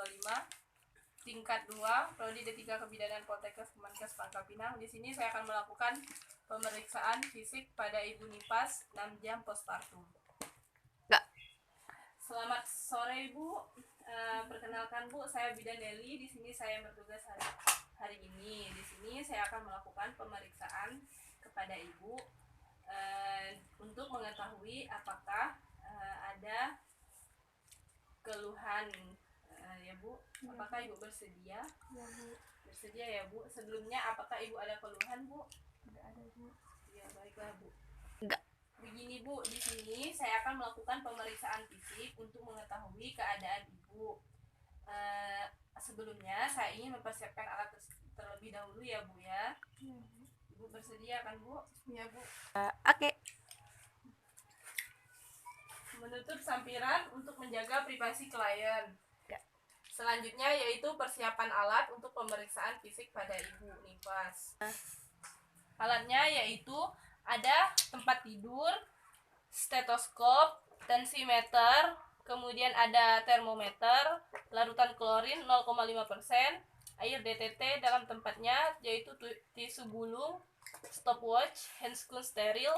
2025, tingkat 2, Prodi D3 Kebidanan Poltekkes Kemenkes Pangkal Pinang. Di sini saya akan melakukan pemeriksaan fisik pada Ibu Nipas 6 jam postpartum. Selamat sore Bu. Perkenalkan Bu, saya Bidan Deli. Di sini saya bertugas hari ini. Di sini saya akan melakukan pemeriksaan kepada Ibu untuk mengetahui apakah ada keluhan ya Bu. Apakah Ibu bersedia? Ya Bu. Bersedia ya Bu. Sebelumnya apakah Ibu ada keluhan Bu? Tidak ada Bu. Ya baiklah Bu. Enggak. Begini Bu, di sini saya akan melakukan pemeriksaan fisik untuk mengetahui keadaan Ibu. Sebelumnya saya ingin mempersiapkan alat terlebih dahulu ya Bu ya. Ya Bu. Ibu bersedia kan Bu? Ya Bu. Oke. Menutup sampiran untuk menjaga privasi klien. Ya. Selanjutnya yaitu persiapan alat untuk pemeriksaan fisik pada Ibu Nipas. Alatnya yaitu ada tempat tidur, stetoskop, tensimeter, kemudian ada termometer, larutan klorin 0,5%, air DTT dalam tempatnya yaitu tisu gulung, stopwatch, handscoon steril,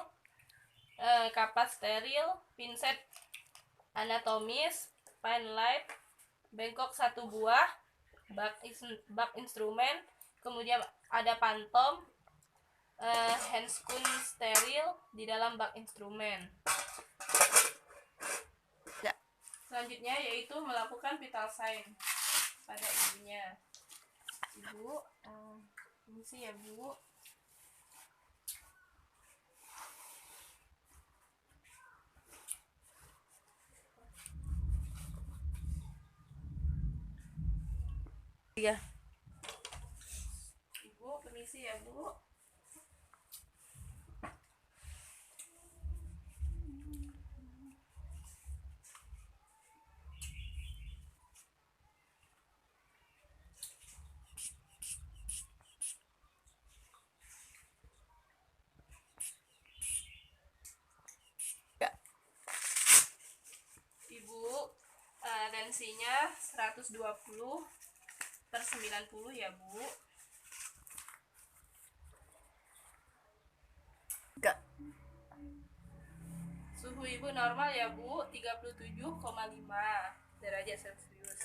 kapas steril, pinset anatomis, pine light, bengkok 1 buah, bak instrumen, kemudian ada pantom, handscoon steril di dalam bak instrumen. Ya. Selanjutnya yaitu melakukan vital sign pada ibunya. Ibu, ini sih ya Bu. Iya. Ibu, permisi ya Bu. Ibu, tensinya 120/90 ya Bu. Enggak. Suhu Ibu normal ya Bu, 37,5 derajat Celcius.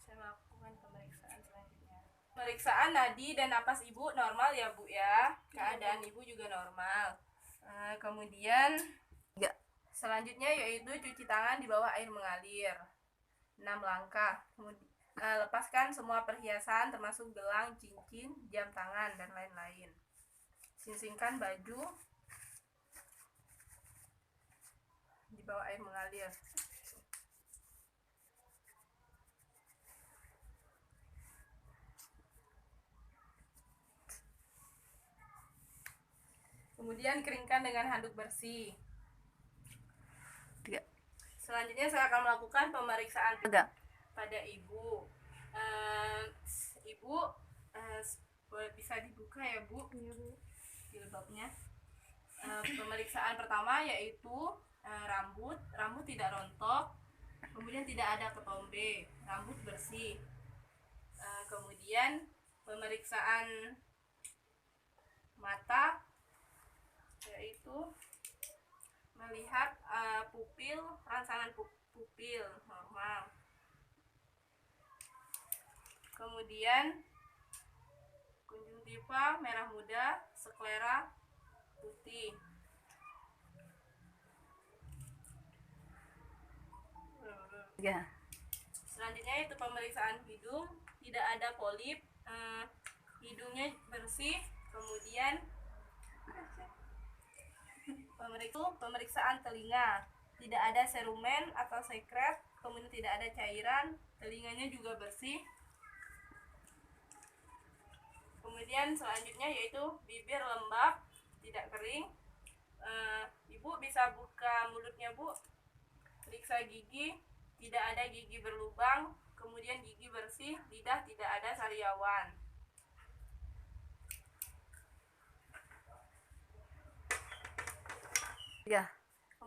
Saya melakukan pemeriksaan selanjutnya. Pemeriksaan nadi dan napas Ibu normal ya Bu ya. Keadaan Ibu juga normal. Kemudian selanjutnya yaitu cuci tangan di bawah air mengalir 6 langkah. Kemudian lepaskan semua perhiasan termasuk gelang, cincin, jam tangan dan lain-lain. Singsingkan baju di bawah air mengalir. Kemudian keringkan dengan handuk bersih. Selanjutnya saya akan melakukan pemeriksaan pada Ibu. Ibu bisa dibuka ya Bu, jilbabnya. Pemeriksaan pertama yaitu rambut tidak rontok, kemudian tidak ada ketombe, rambut bersih. Kemudian pemeriksaan mata yaitu melihat pupil, rangsangan pupil normal. Kemudian konjungtiva merah muda, sklera putih. Ya. Selanjutnya itu pemeriksaan hidung, tidak ada polip, hidungnya bersih. Kemudian pemeriksaan telinga, tidak ada serumen atau sekret, kemudian tidak ada cairan, telinganya juga bersih. Kemudian selanjutnya yaitu bibir lembab, tidak kering. Ibu bisa buka mulutnya Bu, periksa gigi, tidak ada gigi berlubang, kemudian gigi bersih, lidah tidak ada sariawan. Ya.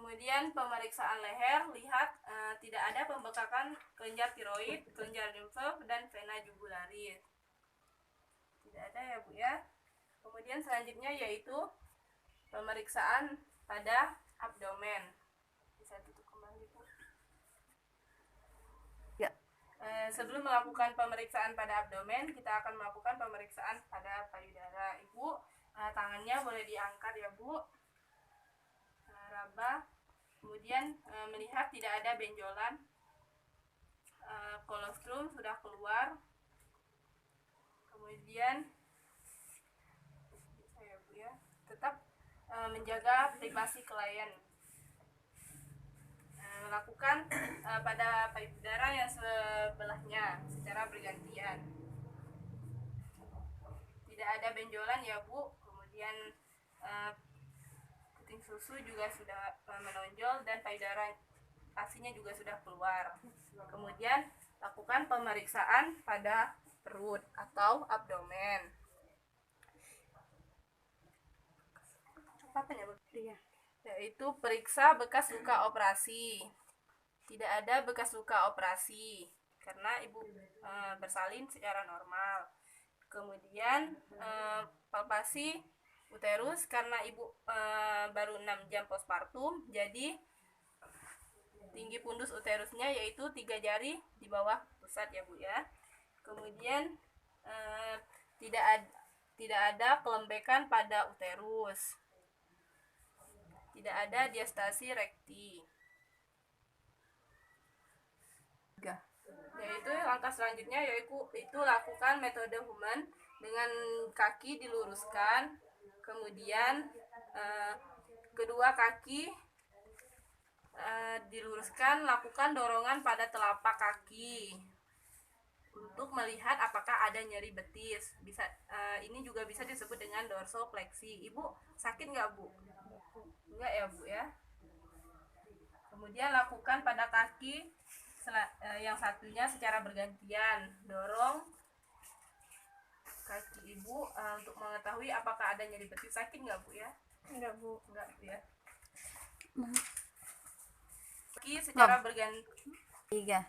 Kemudian pemeriksaan leher, lihat tidak ada pembekakan kelenjar tiroid, kelenjar limfe, dan vena jugularis. Tidak ada ya Bu ya. Kemudian selanjutnya yaitu pemeriksaan pada abdomen. Bisa tutup kembali Bu. Ya. Sebelum melakukan pemeriksaan pada abdomen, kita akan melakukan pemeriksaan pada payudara. Ibu, tangannya boleh diangkat ya Bu. Raba. Kemudian melihat tidak ada benjolan, kolostrum sudah keluar. Kemudian saya Bu ya, tetap menjaga privasi klien. Melakukan pada payudara yang sebelahnya secara bergantian. Tidak ada benjolan ya Bu. Kemudian puting susu juga sudah menonjol dan payudara asinya juga sudah keluar. Kemudian lakukan pemeriksaan pada perut atau abdomen. Apa ya Bu? Yaitu periksa bekas luka operasi. Tidak ada bekas luka operasi karena ibu bersalin secara normal. Kemudian palpasi uterus karena ibu baru 6 jam postpartum, jadi tinggi pundus uterusnya yaitu 3 jari di bawah pusat ya Bu ya. Kemudian tidak ada kelembekan pada uterus. Tidak ada diastasi rekti. Yaitu langkah selanjutnya yaitu lakukan metode Human dengan kaki diluruskan, kemudian kedua kaki diluruskan, lakukan dorongan pada telapak kaki untuk melihat apakah ada nyeri betis. Bisa ini juga bisa disebut dengan dorsofleksi. Ibu sakit nggak Bu? Enggak ya Bu ya. Kemudian lakukan pada kaki yang satunya secara bergantian, dorong kaki ibu untuk mengetahui apakah ada nyeri betis. Sakit nggak Bu ya? Enggak Bu. Enggak Bu ya. Kaki secara bergantian.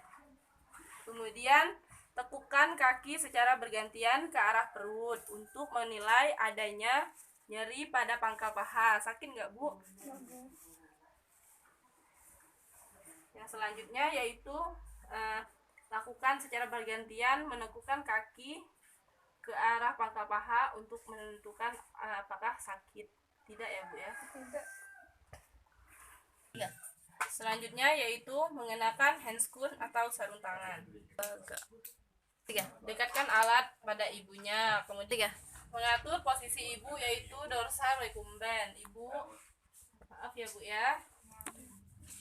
Kemudian tekukan kaki secara bergantian ke arah perut untuk menilai adanya nyeri pada pangkal paha. Sakit nggak Bu? Yang selanjutnya yaitu lakukan secara bergantian menekukan kaki ke arah pangkal paha untuk menentukan apakah sakit. Tidak ya Bu ya? Tidak. Ya. Selanjutnya yaitu mengenakan handscoon atau sarung tangan. 3. Dekatkan alat pada ibunya. Kemudian mengatur posisi ibu yaitu dorsal recumbent. Ibu, maaf ya Bu ya.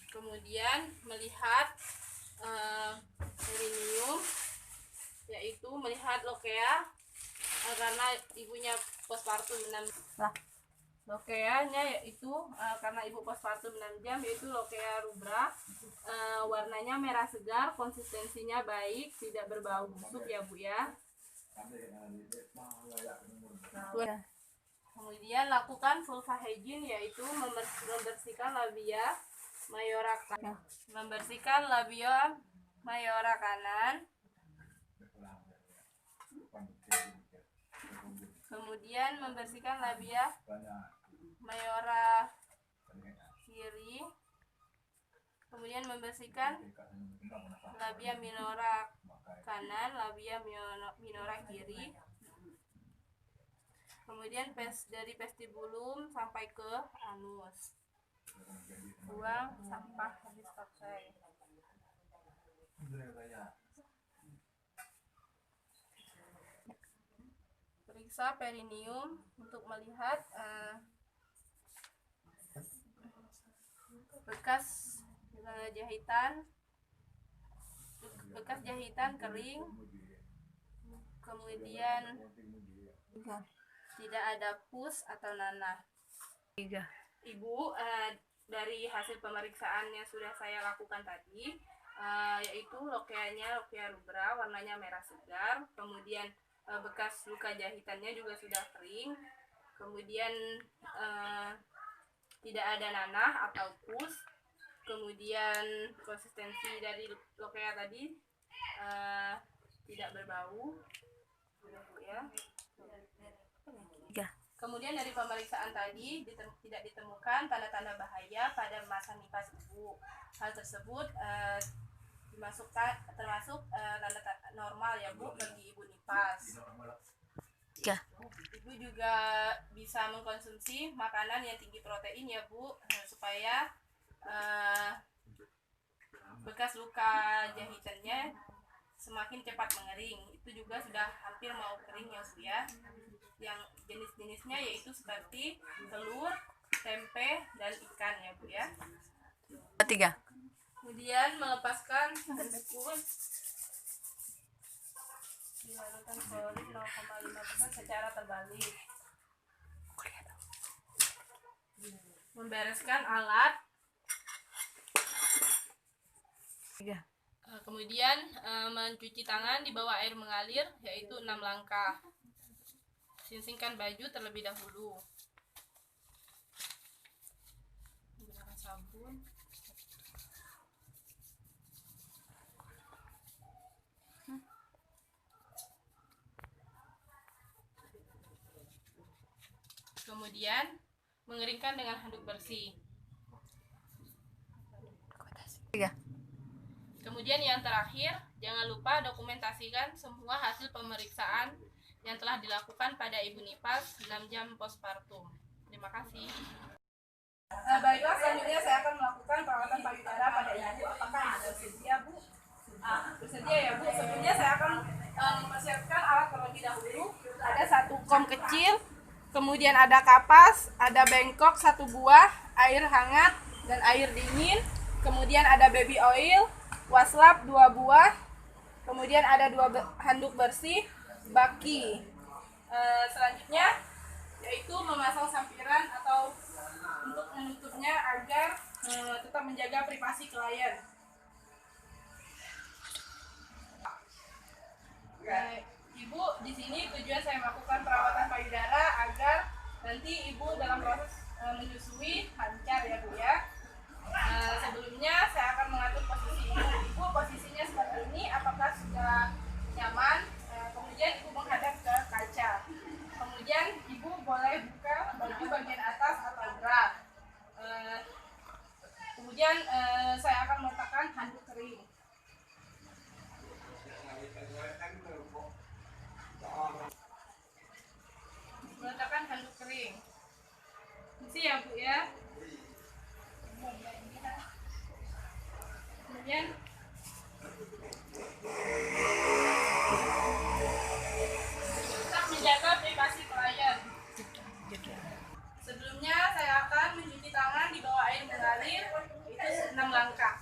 Kemudian melihat perineum, yaitu melihat lokea karena ibunya postpartum 6 lokeanya yaitu karena ibu postpartum 6 jam yaitu lokea rubra, warnanya merah segar, konsistensinya baik, tidak berbau busuk ya Bu ya. Kemudian lakukan vulva hygiene yaitu membersihkan labia mayora kanan, kemudian membersihkan labia mayora kiri, kemudian membersihkan labia minora kanan, labia minora kiri, kemudian dari vestibulum sampai ke anus. Buang sampah habis pakai. Periksa perineum untuk melihat bekas jahitan kering, kemudian tidak ada pus atau nanah. Ibu, dari hasil pemeriksaan yang sudah saya lakukan tadi, yaitu lokeanya lokea rubra, warnanya merah segar, kemudian bekas luka jahitannya juga sudah kering, kemudian tidak ada nanah atau pus, kemudian konsistensi dari lokea tadi tidak berbau, ya. Kemudian dari pemeriksaan tadi tidak ditemukan tanda-tanda bahaya pada masa nifas ibu. Hal tersebut termasuk tanda normal ya Bu bagi ibu nifas. Ibu juga bisa mengkonsumsi makanan yang tinggi protein ya Bu, supaya bekas luka jahitannya semakin cepat mengering. Itu juga sudah hampir mau kering ya Bu ya. Yang jenis-jenisnya yaitu seperti telur, tempe, dan ikan ya Bu ya. 3. Kemudian melepaskan handuk di larutan klorin 0,5% secara terbalik. Membereskan alat. Kemudian mencuci tangan di bawah air mengalir yaitu 6 langkah. Singsingkan baju terlebih dahulu. Menggunakan sabun. Kemudian mengeringkan dengan handuk bersih. Kemudian yang terakhir, jangan lupa dokumentasikan semua hasil pemeriksaan yang telah dilakukan pada ibu nifas 6 jam postpartum. Terima kasih. Baiklah, selanjutnya saya akan melakukan perawatan payudara pada ibu. Apakah ibu bersedia, Bu? Bersedia ya, Bu. Sebelumnya saya akan mempersiapkan alat terlebih dahulu. Ada 1 kom kecil, kemudian ada kapas, ada bengkok 1 buah, air hangat dan air dingin, kemudian ada baby oil, waslap 2 buah, kemudian ada 2 handuk bersih, baki. Selanjutnya yaitu memasang sampiran atau untuk menutupnya agar tetap menjaga privasi klien. Ibu, di sini tujuan saya melakukan perawatan payudara agar nanti ibu dalam proses menyusui lancar ya Bu ya. Sebelumnya saya akan mengatur posisi ibu. Posisinya seperti ini, apakah sudah nyaman? Kemudian ibu menghadap ke kaca. Kemudian ibu boleh buka baju bagian atas atau bra. Kemudian saya akan meletakkan handuk kering. Meletakkan handuk kering. Isi ya Bu ya. Kemudian tetap menjaga privasi klien. Sebelumnya saya akan mencuci tangan di bawah air mengalir, itu 6 langkah.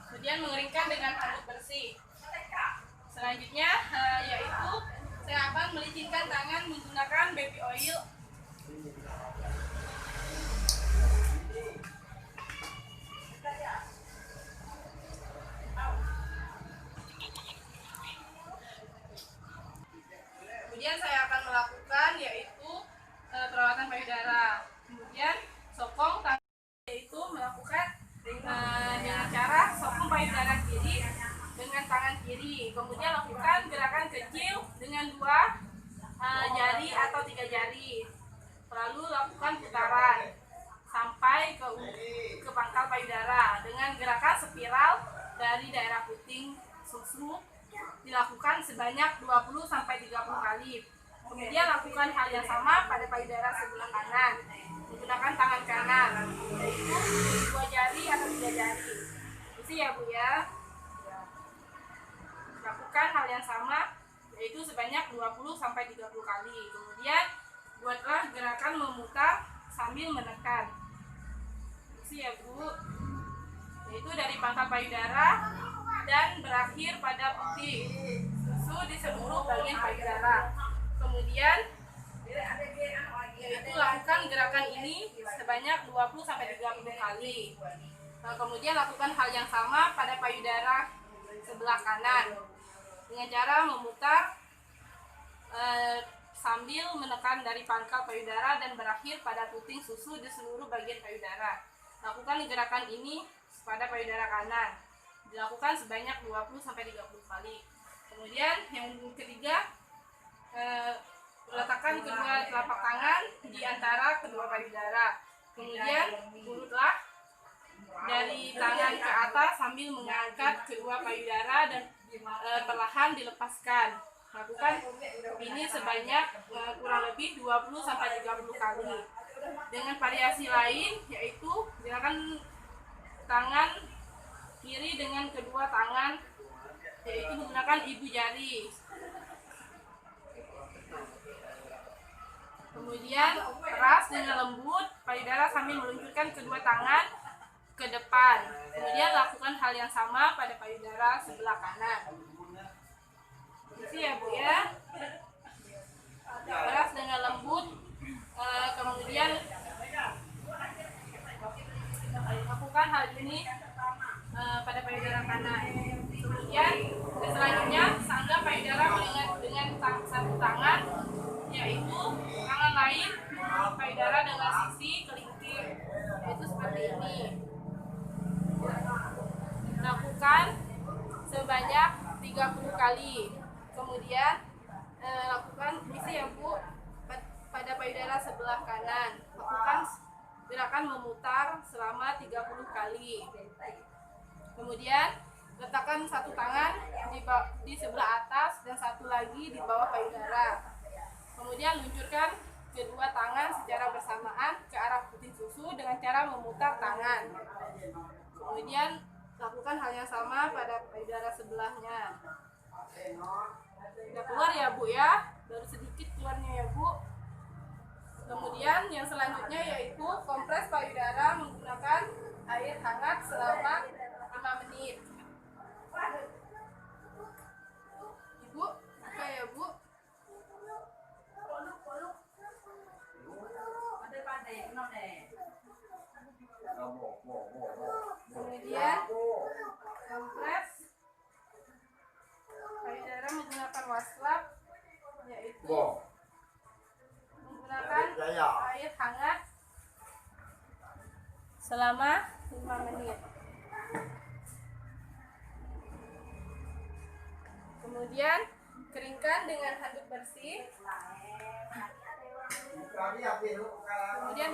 Kemudian mengeringkan dengan handuk bersih. Selanjutnya yaitu saya akan melicinkan tangan menggunakan baby oil. Kemudian saya akan melakukan yaitu perawatan payudara. Kemudian sokong tangan, yaitu melakukan dengan cara sokong payudara kiri dengan tangan kiri. Kemudian lakukan gerakan kecil dengan 2 jari atau 3 jari. Lalu lakukan putaran sampai ke pangkal payudara dengan gerakan spiral dari daerah puting susu. Dilakukan sebanyak 20-30 kali. Kemudian lakukan hal yang sama pada payudara sebelah kanan menggunakan tangan kanan, yaitu 2 jari atau 3 jari. Itu ya Bu ya. Lakukan hal yang sama yaitu sebanyak 20-30 kali. Kemudian buatlah gerakan memutar sambil menekan. Itu ya Bu. Yaitu dari pangkal payudara dan berakhir pada puting susu di seluruh bagian payudara. Kemudian yaitu lakukan gerakan ini sebanyak 20-30 kali. Kemudian lakukan hal yang sama pada payudara sebelah kanan dengan cara memutar sambil menekan dari pangkal payudara dan berakhir pada puting susu di seluruh bagian payudara. Lakukan gerakan ini pada payudara kanan. Dilakukan sebanyak 20-30 kali. Kemudian yang ketiga, letakkan kedua telapak tangan di antara kedua payudara. Kemudian urutlah dari tangan ke atas sambil mengangkat kedua payudara dan perlahan dilepaskan. Lakukan ini sebanyak kurang lebih 20-30 kali. Dengan variasi lain yaitu gerakan tangan kiri dengan kedua tangan, yaitu menggunakan ibu jari. Kemudian keras dengan lembut payudara sambil meluncurkan kedua tangan ke depan. Kemudian lakukan hal yang sama pada payudara sebelah kanan. Isi ya Bu ya. Keras dengan lembut. Kemudian lakukan hal ini pada payudara kanan. Kemudian selanjutnya sanggah payudara dengan satu tangan, yaitu tangan lain payudara dengan sisi kelingking, yaitu seperti ini. Lakukan sebanyak 30 kali. Kemudian lakukan isi ya Bu pada payudara sebelah kanan. Lakukan gerakan memutar selama 30 kali. Kemudian letakkan satu tangan di sebelah atas dan satu lagi di bawah payudara. Kemudian luncurkan kedua tangan secara bersamaan ke arah puting susu dengan cara memutar tangan. Kemudian lakukan hal yang sama pada payudara sebelahnya. Sudah keluar ya Bu ya, baru sedikit keluarnya ya Bu. Kemudian yang selanjutnya yaitu kompres payudara menggunakan air hangat selama 5 menit. Ibu, buka ya Bu. Kemudian kompres payudara menggunakan waslap, yaitu menggunakan air hangat selama 5 menit. Kemudian keringkan dengan handuk bersih. Kemudian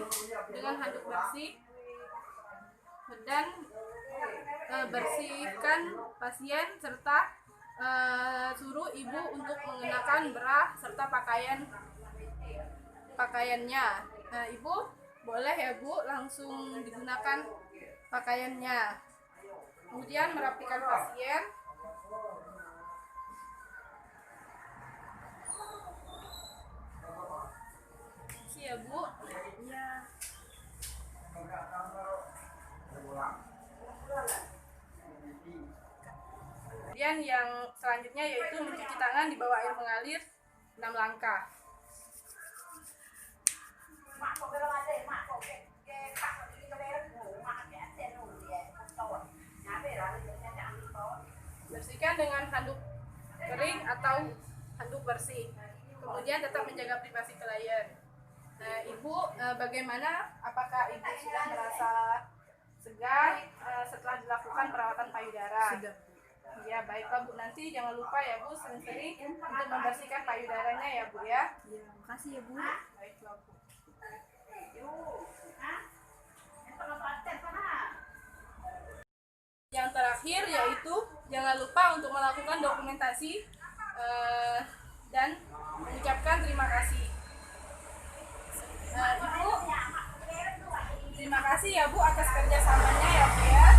dengan handuk bersih dan bersihkan pasien serta suruh ibu untuk mengenakan bra serta pakaiannya. Nah, ibu boleh ya Bu langsung digunakan pakaiannya. Kemudian merapikan pasien. Ya Bu, ya. Kemudian yang selanjutnya yaitu mencuci tangan di bawah air mengalir 6 langkah. Bersihkan dengan handuk kering atau handuk bersih. Kemudian tetap menjaga privasi klien. Nah, Ibu, bagaimana? Apakah Ibu sudah merasa segar setelah dilakukan perawatan payudara? Sudah. Ya, baiklah Bu. Nanti jangan lupa ya Bu, sering-sering untuk membersihkan payudaranya ya Bu ya. Ya, makasih ya Bu. Baiklah Bu. Yang terakhir yaitu jangan lupa untuk melakukan dokumentasi dan mengucapkan terima kasih. Ibu, terima kasih ya Bu atas kerjasamanya ya Bu ya.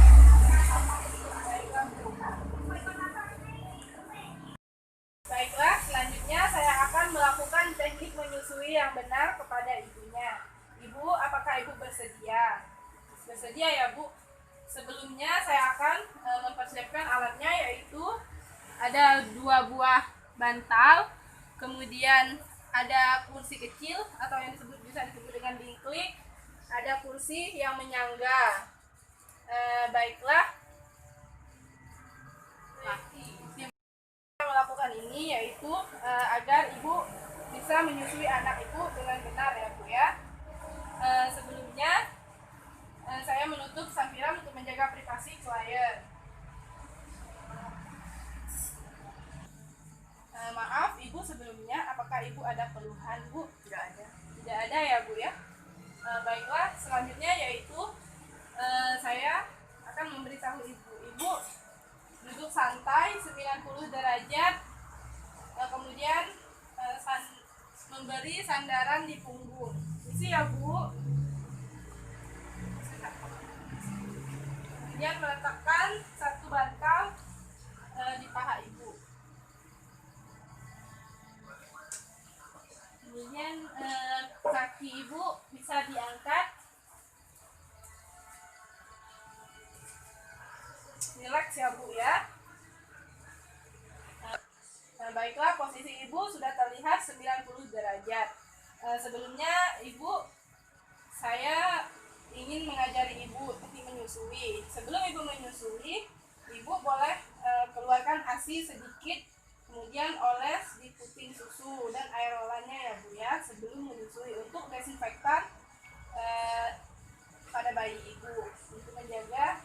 Baiklah, selanjutnya saya akan melakukan teknik menyusui yang benar kepada ibunya. Ibu, apakah Ibu bersedia? Bersedia ya Bu? Sebelumnya saya akan mempersiapkan alatnya, yaitu ada 2 buah bantal, kemudian ada kursi kecil atau yang bisa disebut dengan dingklik, ada kursi yang menyangga. Baiklah, kita melakukan ini. ini yaitu agar ibu bisa menyusui anak ibu dengan benar ya Bu ya. Sebelumnya saya menutup sampiran untuk menjaga privasi klien. Maaf ibu sebelumnya, apakah ibu ada keluhan Bu? Tidak ada. Tidak ada ya Bu ya. Baiklah, selanjutnya yaitu saya akan memberitahu ibu duduk santai 90 derajat, kemudian memberi sandaran di punggung. Isi ya Bu. Kemudian meletakkan satu bantal di paha ibu. Kemudian kaki ibu bisa diangkat. Relax ya Bu ya. Baiklah, posisi ibu sudah terlihat 90 derajat. Sebelumnya ibu, saya ingin mengajari ibu teknik menyusui. Sebelum ibu menyusui, ibu boleh keluarkan ASI sedikit, kemudian oles di puting susu dan aerolannya ya Bu ya, sebelum menyusui untuk desinfektan pada bayi ibu untuk menjaga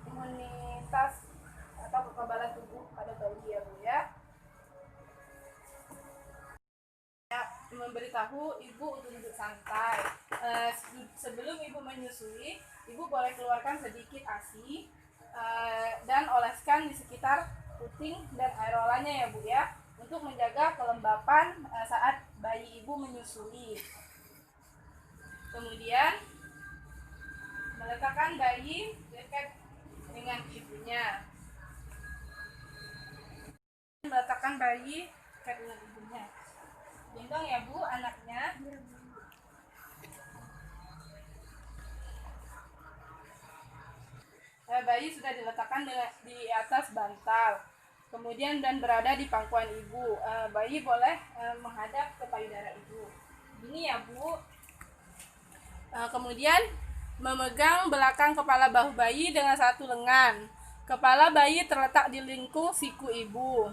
imunitas atau kekebalan tubuh pada bayi ya Bu ya. Memberitahu ibu untuk duduk santai. Sebelum ibu menyusui, ibu boleh keluarkan sedikit ASI dan oleskan di sekitar puting dan aerolannya ya Bu ya, untuk menjaga kelembapan saat bayi ibu menyusui. Kemudian meletakkan bayi dekat dengan ibunya. Meletakkan bayi dekat dengan ibunya. Gendong ya Bu anaknya. Bayi sudah diletakkan di atas bantal, kemudian dan berada di pangkuan ibu. Bayi boleh menghadap ke payudara ibu. Ini ya Bu. Kemudian memegang belakang kepala bahu bayi dengan satu lengan. Kepala bayi terletak di lingkung siku ibu.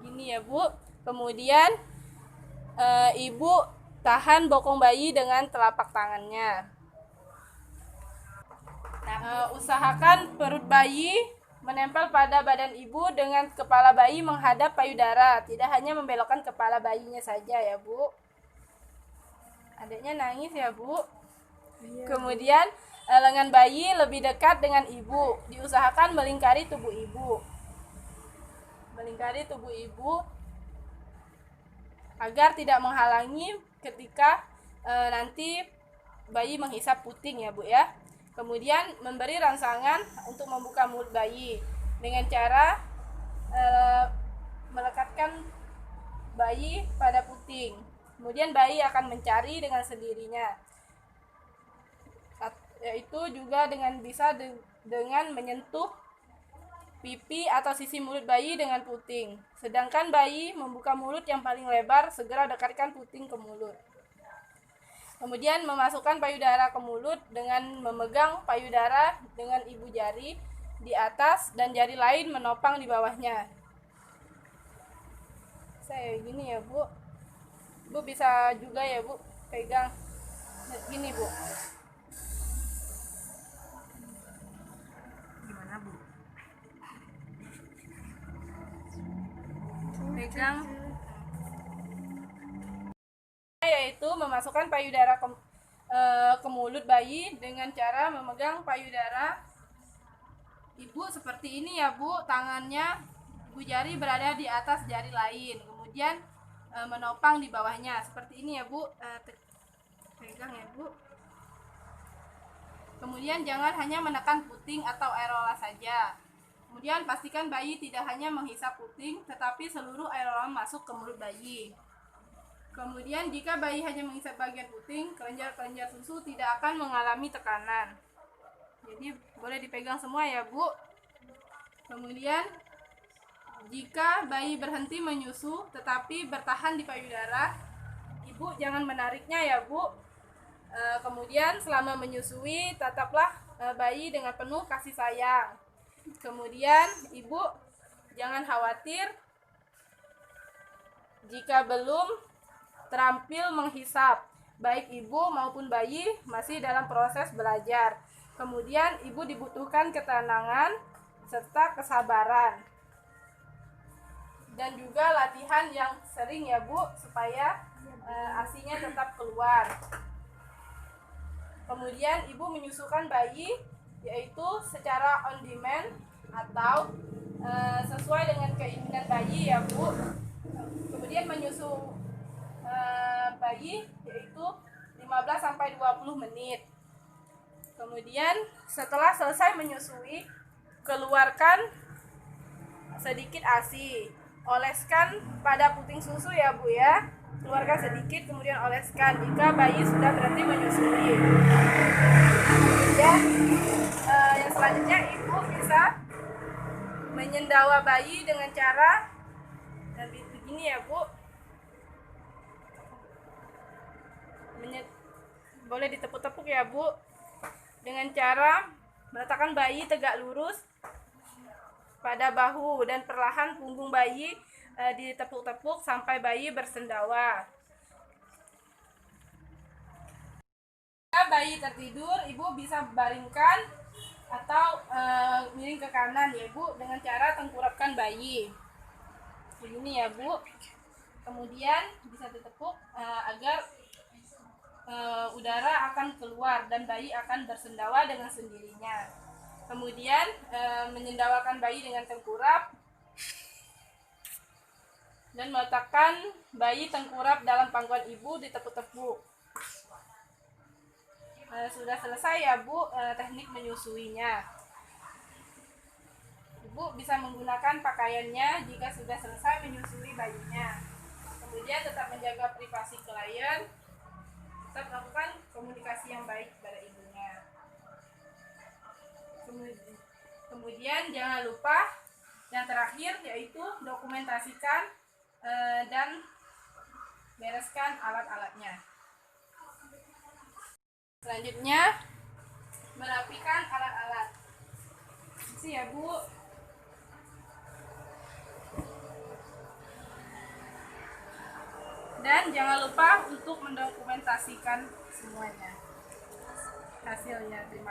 Gini ya Bu. Kemudian ibu tahan bokong bayi dengan telapak tangannya. Usahakan perut bayi menempel pada badan ibu dengan kepala bayi menghadap payudara. Tidak hanya membelokkan kepala bayinya saja ya Bu. Adiknya nangis ya Bu. Iya, kemudian lengan bayi lebih dekat dengan ibu. Diusahakan melingkari tubuh ibu. Melingkari tubuh ibu agar tidak menghalangi ketika nanti bayi menghisap puting ya Bu ya. Kemudian memberi rangsangan untuk membuka mulut bayi dengan cara melekatkan bayi pada puting. Kemudian bayi akan mencari dengan sendirinya. Yaitu juga bisa dengan menyentuh pipi atau sisi mulut bayi dengan puting. Sedangkan bayi membuka mulut yang paling lebar, segera dekatkan puting ke mulut. Kemudian memasukkan payudara ke mulut dengan memegang payudara dengan ibu jari di atas dan jari lain menopang di bawahnya. Saya gini ya Bu. Bu bisa juga ya Bu pegang gini Bu. Gimana Bu? Pegang, yaitu memasukkan payudara ke mulut bayi dengan cara memegang payudara ibu seperti ini ya Bu. Tangannya ibu jari berada di atas jari lain, kemudian menopang di bawahnya seperti ini ya Bu. Pegang ya Bu. Kemudian jangan hanya menekan puting atau areola saja. Kemudian pastikan bayi tidak hanya menghisap puting, tetapi seluruh areola masuk ke mulut bayi. Kemudian jika bayi hanya menghisap bagian puting, kelenjar-kelenjar susu tidak akan mengalami tekanan. Jadi boleh dipegang semua ya Bu. Kemudian jika bayi berhenti menyusu tetapi bertahan di payudara, ibu jangan menariknya ya Bu. Kemudian selama menyusui tetaplah bayi dengan penuh kasih sayang. Kemudian ibu jangan khawatir jika belum terampil menghisap. Baik ibu maupun bayi masih dalam proses belajar. Kemudian ibu dibutuhkan ketenangan serta kesabaran. Dan juga latihan yang sering ya Bu, supaya ASINya tetap keluar. Kemudian ibu menyusukan bayi yaitu secara on demand atau sesuai dengan keinginan bayi ya Bu. Kemudian menyusu bayi yaitu 15-20 menit. Kemudian setelah selesai menyusui, keluarkan sedikit ASI. Oleskan pada puting susu ya Bu ya. Keluarkan sedikit kemudian oleskan jika bayi sudah berhenti menyusui. Kemudian yang selanjutnya ibu bisa menyendawa bayi dengan cara begini ya Bu. Boleh ditepuk-tepuk ya Bu, dengan cara meletakkan bayi tegak lurus pada bahu dan perlahan punggung bayi ditepuk-tepuk sampai bayi bersendawa. Jika bayi tertidur, ibu bisa baringkan atau miring ke kanan ya Bu, dengan cara tengkurapkan bayi begini ya Bu. Kemudian bisa ditepuk agar udara akan keluar dan bayi akan bersendawa dengan sendirinya. Kemudian menyendawakan bayi dengan tengkurap dan meletakkan bayi tengkurap dalam pangkuan ibu, ditepuk-tepuk. Sudah selesai ya Bu teknik menyusuinya. Ibu bisa menggunakan pakaiannya jika sudah selesai menyusui bayinya. Kemudian tetap menjaga privasi klien, tetap melakukan komunikasi yang baik kepada ibunya. Kemudian jangan lupa yang terakhir yaitu dokumentasikan dan bereskan alat-alatnya. Selanjutnya merapikan alat-alat. Isi ya Bu. Dan jangan lupa untuk mendokumentasikan semuanya hasilnya. Terima kasih.